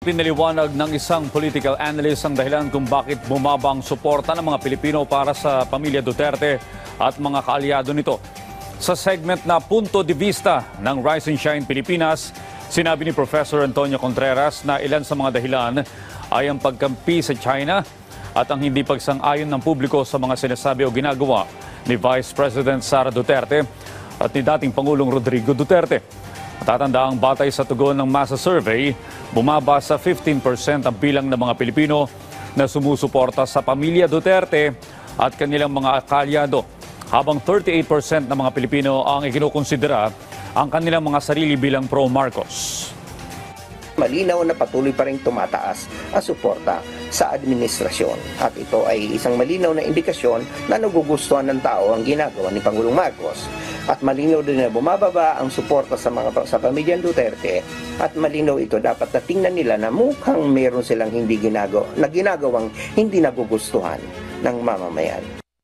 Pinaliwanag ng isang political analyst ang dahilan kung bakit bumaba ang suporta ng mga Pilipino para sa pamilya Duterte at mga kaalyado nito. Sa segment na Punto de Vista ng Rise and Shine Pilipinas, sinabi ni Professor Antonio Contreras na ilan sa mga dahilan ay ang pagkampi sa China at ang hindi pagsang-ayon ng publiko sa mga sinasabi o ginagawa ni Vice President Sara Duterte at ni dating Pangulong Rodrigo Duterte. Tatandaang batay sa tugon ng Masa Survey, bumaba sa 15% ang bilang ng mga Pilipino na sumusuporta sa pamilya Duterte at kanilang mga kaalyado, habang 38% ng mga Pilipino ang ikinukonsidera ang kanilang mga sarili bilang pro-Marcos. Malinaw na patuloy pa rin tumataas ang suporta sa administrasyon at ito ay isang malinaw na indikasyon na nagugustuhan ng tao ang ginagawa ni Pangulong Marcos. At malinaw din na bumababa ang suporta sa pamilyang Duterte at malinaw ito dapat na tingnan nila na mukhang meron silang ginagawang hindi nagugustuhan ng mamamayan.